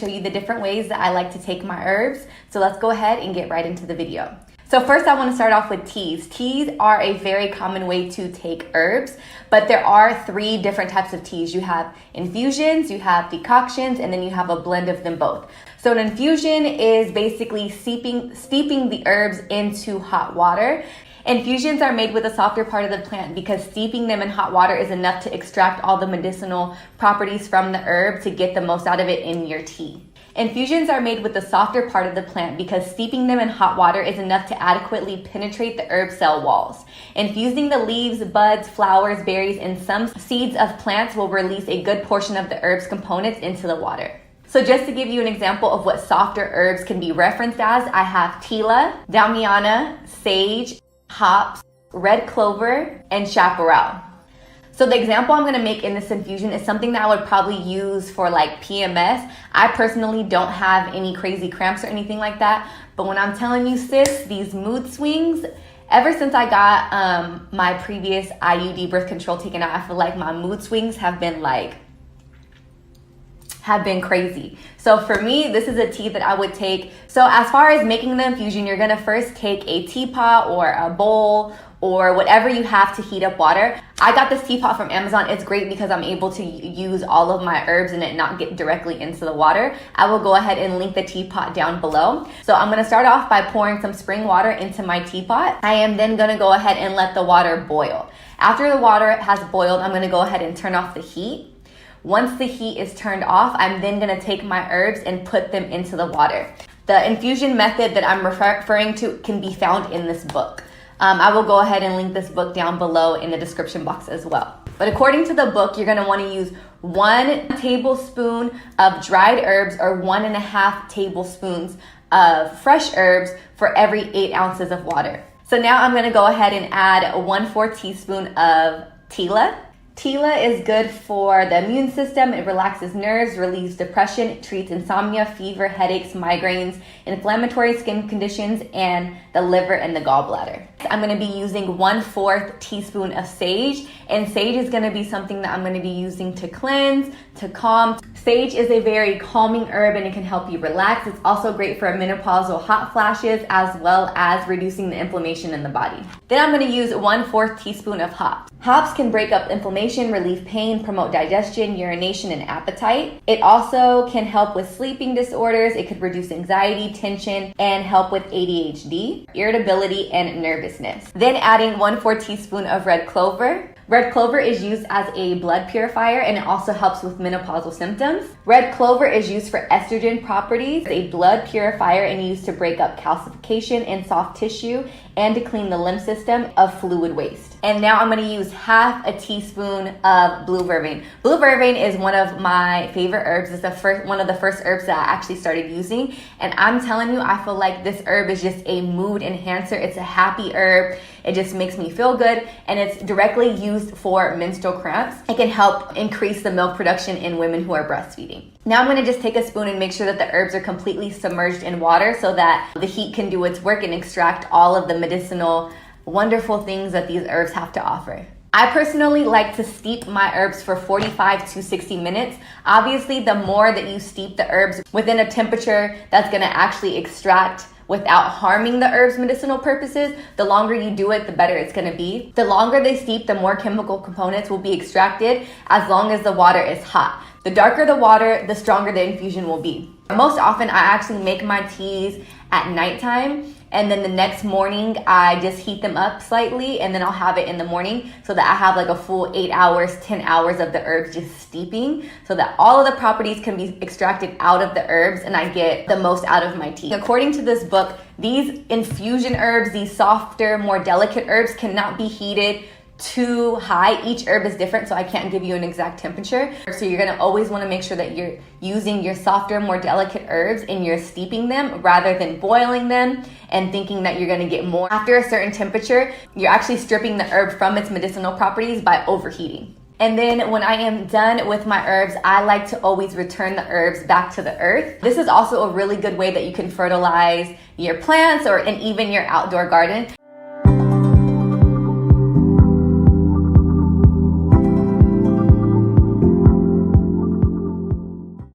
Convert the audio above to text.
show you the different ways that I like to take my herbs. So let's go ahead and get right into the video. So first I want to start off with teas. Teas are a very common way to take herbs, but there are 3 different types of teas. You have infusions, you have decoctions, and then you have a blend of them both. So an infusion is basically steeping the herbs into hot water. Infusions are made with a softer part of the plant because steeping them in hot water is enough to extract all the medicinal properties from the herb to get the most out of it in your tea. Infusions are made with the softer part of the plant because steeping them in hot water is enough to adequately penetrate the herb cell walls. Infusing the leaves, buds, flowers, berries, and some seeds of plants will release a good portion of the herb's components into the water. So just to give you an example of what softer herbs can be referenced as, I have tila, damiana, sage, hops, red clover, and chaparral. So the example I'm going to make in this infusion is something that I would probably use for like PMS. I personally don't have any crazy cramps or anything like that. But when I'm telling you, sis, these mood swings, ever since I got my previous IUD birth control taken out, I feel like my mood swings have been crazy. So for me, this is a tea that I would take. So as far as making the infusion, you're gonna first take a teapot or a bowl or whatever you have to heat up water. I got this teapot from Amazon. It's great because I'm able to use all of my herbs and it not get directly into the water. I will go ahead and link the teapot down below. So I'm gonna start off by pouring some spring water into my teapot. I am then gonna go ahead and let the water boil. After the water has boiled, I'm gonna go ahead and turn off the heat. Once the heat is turned off, I'm then gonna take my herbs and put them into the water. The infusion method that I'm referring to can be found in this book. I will go ahead and link this book down below in the description box as well. But according to the book, you're gonna wanna use 1 tablespoon of dried herbs or 1.5 tablespoons of fresh herbs for every 8 ounces of water. So now I'm gonna go ahead and add 1/4 teaspoon of tila. Tila is good for the immune system. It relaxes nerves, relieves depression, it treats insomnia, fever, headaches, migraines, inflammatory skin conditions, and the liver and the gallbladder. I'm going to be using 1/4 teaspoon of sage, and sage is going to be something that I'm going to be using to cleanse, to calm. Sage is a very calming herb and it can help you relax. It's also great for menopausal hot flashes as well as reducing the inflammation in the body. Then I'm going to use 1/4 teaspoon of hops. Hops can break up inflammation, relieve pain, promote digestion, urination, and appetite. It also can help with sleeping disorders. It could reduce anxiety, tension, and help with ADHD, irritability, and nervousness. Then adding 1/4 teaspoon of red clover. Red clover is used as a blood purifier and it also helps with menopausal symptoms. Red clover is used for estrogen properties, a blood purifier, and used to break up calcification in soft tissue and to clean the lymph system of fluid waste. And now I'm going to use 1/2 teaspoon of blue vervain. Blue vervain is one of my favorite herbs. It's one of the first herbs that I actually started using. And I'm telling you, I feel like this herb is just a mood enhancer. It's a happy herb. It just makes me feel good. And it's directly used for menstrual cramps. It can help increase the milk production in women who are breastfeeding. Now I'm going to just take a spoon and make sure that the herbs are completely submerged in water so that the heat can do its work and extract all of the medicinal, wonderful things that these herbs have to offer. I personally like to steep my herbs for 45 to 60 minutes. Obviously, the more that you steep the herbs within a temperature that's going to actually extract without harming the herb's medicinal purposes, the longer you do it, the better it's going to be. The longer they steep, the more chemical components will be extracted as long as the water is hot. The darker the water, the stronger the infusion will be. Most often, I actually make my teas at nighttime, and then the next morning, I just heat them up slightly, and then I'll have it in the morning so that I have like a full 8 hours, 10 hours of the herbs just steeping so that all of the properties can be extracted out of the herbs and I get the most out of my tea. According to this book, these infusion herbs, these softer, more delicate herbs cannot be heated too high. Each herb is different, so I can't give you an exact temperature. So you're gonna always wanna make sure that you're using your softer, more delicate herbs and you're steeping them rather than boiling them and thinking that you're gonna get more. After a certain temperature, you're actually stripping the herb from its medicinal properties by overheating. And then when I am done with my herbs, I like to always return the herbs back to the earth. This is also a really good way that you can fertilize your plants and even your outdoor garden.